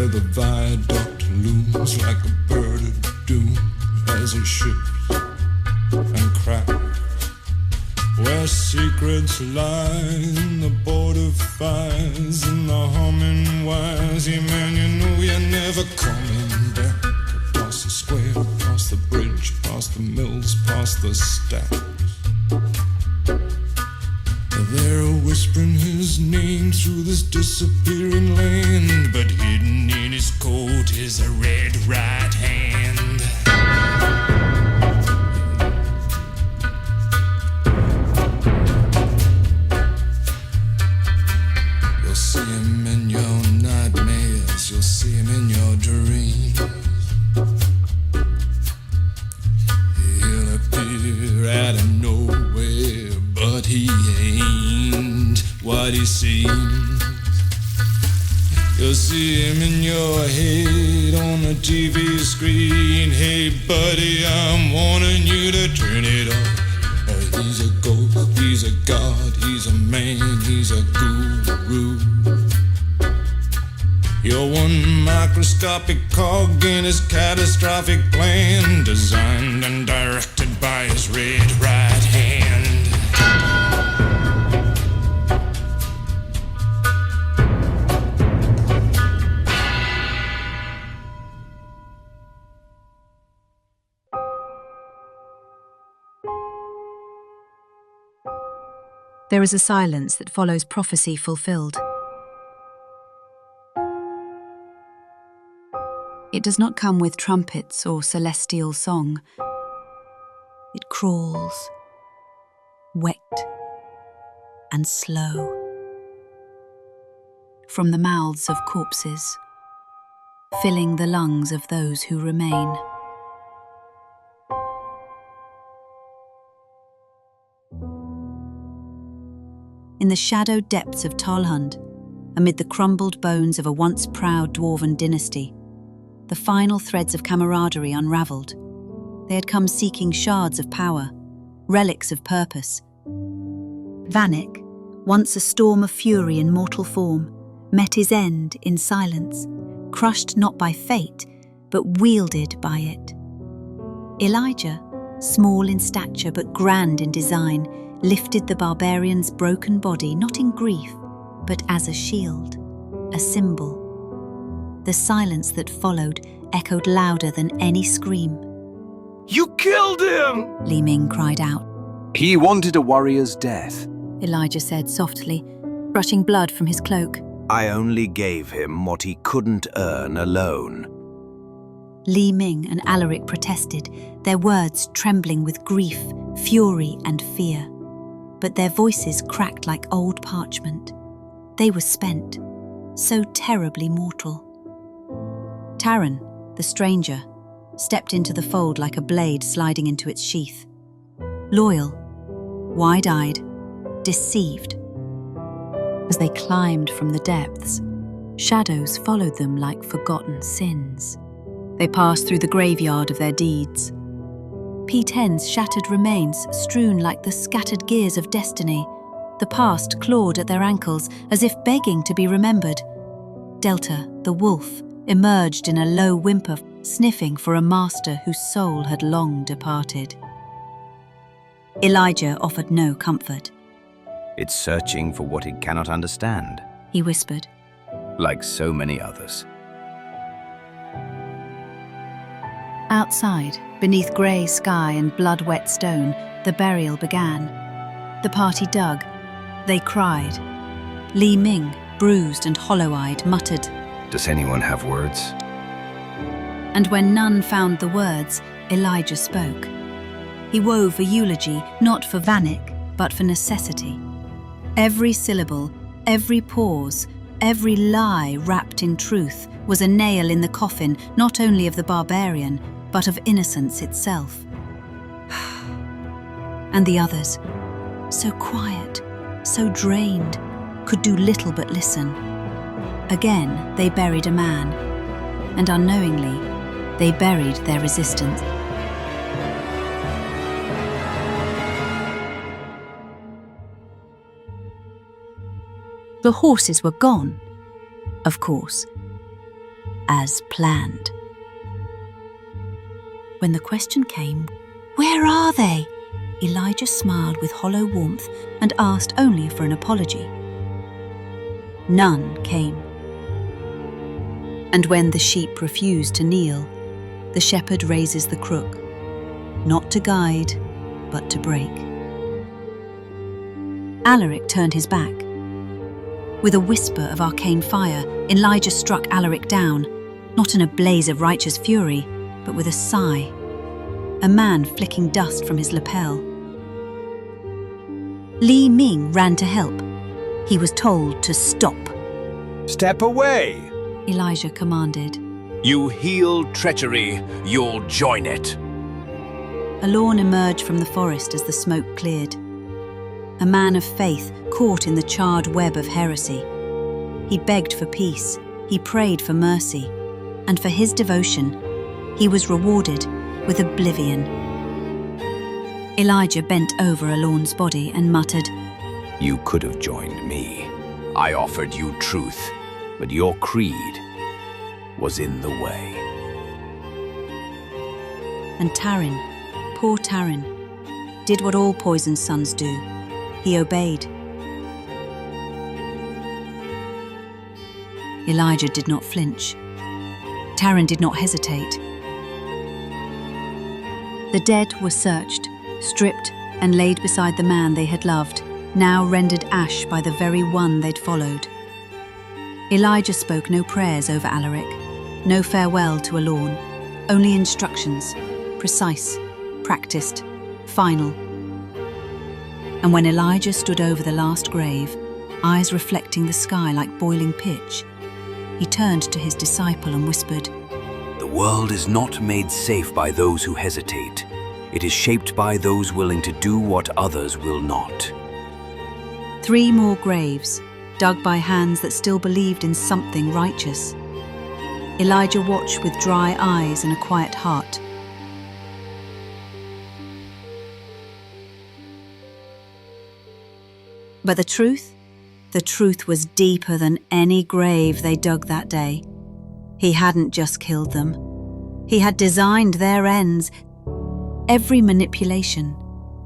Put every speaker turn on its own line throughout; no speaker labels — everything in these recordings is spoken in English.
where the viaduct looms like a bird of doom as it shifts and cracks, where secrets lie in the border fires and the humming wires. Yeah, man, you know you're never coming back. Across the square, across the bridge, past the mills, past the stacks. They're whispering his name through this disappearing land, but hidden in his coat is a red right hand. You'll see him in your nightmares, you'll see him in your dreams. He'll appear out of nowhere, but he ain't what he seems. You'll see him in your head on the TV screen. Hey buddy, I'm warning you to turn it off. He's a ghost, he's a god, he's a man, he's a guru. You're one microscopic cog in his catastrophic plan, designed and directed by his red right hand.
There is a silence that follows prophecy fulfilled. It does not come with trumpets or celestial song. It crawls, wet and slow, from the mouths of corpses, filling the lungs of those who remain. In the shadowed depths of Talhund, amid the crumbled bones of a once proud dwarven dynasty, the final threads of camaraderie unravelled. They had come seeking shards of power, relics of purpose. Vanek, once a storm of fury in mortal form, met his end in silence, crushed not by fate, but wielded by it. Elijah, small in stature but grand in design, lifted the barbarian's broken body not in grief, but as a shield, a symbol. The silence that followed echoed louder than any scream.
You killed him!
Li Ming cried out.
He wanted a warrior's death.
Elijah said softly, brushing blood from his cloak.
I only gave him what he couldn't earn alone.
Li Ming and Alaric protested, their words trembling with grief, fury and fear. But their voices cracked like old parchment. They were spent, so terribly mortal. Taran, the stranger, stepped into the fold like a blade sliding into its sheath. Loyal, wide-eyed, deceived. As they climbed from the depths, shadows followed them like forgotten sins. They passed through the graveyard of their deeds. P10's shattered remains strewn like the scattered gears of destiny. The past clawed at their ankles as if begging to be remembered. Delta, the wolf, emerged in a low whimper, sniffing for a master whose soul had long departed. Elijah offered no comfort.
It's searching for what it cannot understand,
He whispered.
like so many others.
Outside, beneath grey sky and blood-wet stone, the burial began. The party dug. They cried. Li Ming, bruised and hollow-eyed, muttered.
Does anyone have words?
And when none found the words, Elijah spoke. He wove a eulogy, not for Vanek, but for necessity. Every syllable, every pause, every lie wrapped in truth was a nail in the coffin, not only of the barbarian, but of innocence itself. And the others, so quiet, so drained, could do little but listen. Again, they buried a man, and unknowingly, they buried their resistance. The horses were gone, of course. as planned. When the question came, "Where are they?" Elijah smiled with hollow warmth and asked only for an apology. None came. And when the sheep refuse to kneel, the shepherd raises the crook, not to guide, but to break. Alaric turned his back. With a whisper of arcane fire, Elijah struck Alaric down, not in a blaze of righteous fury, but with a sigh, a man flicking dust from his lapel. Li Ming ran to help. He was told to stop.
Step away!
Elijah commanded.
You heal treachery, you'll join it.
Alorn emerged from the forest as the smoke cleared. A man of faith caught in the charred web of heresy. He begged for peace, he prayed for mercy, and for his devotion, he was rewarded with oblivion. Elijah bent over Alorn's body and muttered,
You could have joined me. I offered you truth, but your creed was in the way.
And Tarin, poor Tarin, did what all poisoned sons do. He obeyed. Elijah did not flinch. Tarin did not hesitate. The dead were searched, stripped, and laid beside the man they had loved, now rendered ash by the very one they'd followed. Elijah spoke no prayers over Alaric, no farewell to Alorn, only instructions, precise, practiced, final. And when Elijah stood over the last grave, eyes reflecting the sky like boiling pitch, he turned to his disciple and whispered,
The world is not made safe by those who hesitate. It is shaped by those willing to do what others will not.
3 more graves, dug by hands that still believed in something righteous. Elijah watched with dry eyes and a quiet heart. But the truth was deeper than any grave they dug that day. He hadn't just killed them. He had designed their ends. Every manipulation,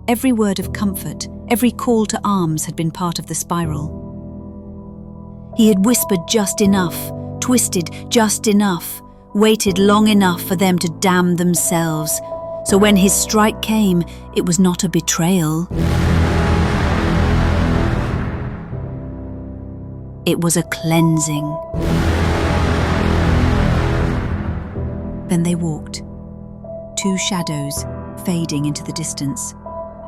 every word of comfort, every call to arms had been part of the spiral. He had whispered just enough, twisted just enough, waited long enough for them to damn themselves. So when his strike came, it was not a betrayal. It was a cleansing. Then they walked, 2 shadows fading into the distance,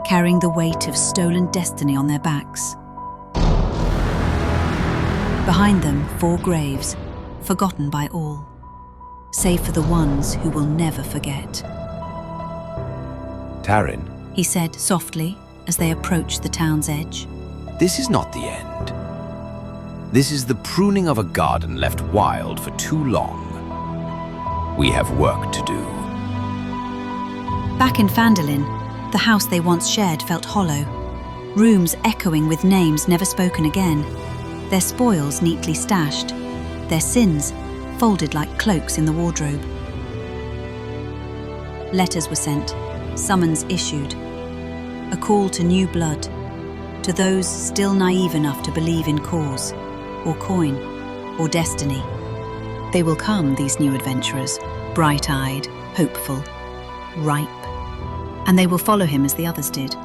carrying the weight of stolen destiny on their backs. Behind them, 4 graves, forgotten by all, save for the ones who will never forget.
Tarin,
He said softly as they approached the town's edge.
this is not the end. This is the pruning of a garden left wild for too long. We have work to do.
Back in Phandalin, the house they once shared felt hollow, rooms echoing with names never spoken again, their spoils neatly stashed, their sins folded like cloaks in the wardrobe. Letters were sent, summons issued, a call to new blood, to those still naive enough to believe in cause, or coin, or destiny. They will come, these new adventurers, bright-eyed, hopeful, ripe, and they will follow him as the others did.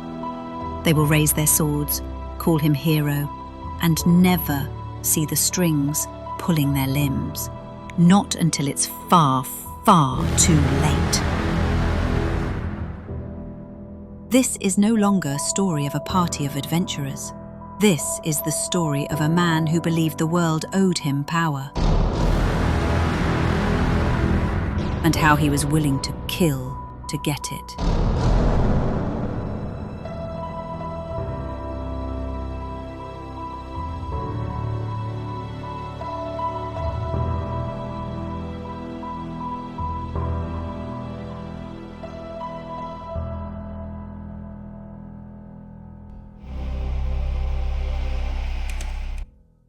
They will raise their swords, call him hero, and never see the strings pulling their limbs. Not until it's far, far too late. This is no longer a story of a party of adventurers. This is the story of a man who believed the world owed him power. And how he was willing to kill to get it.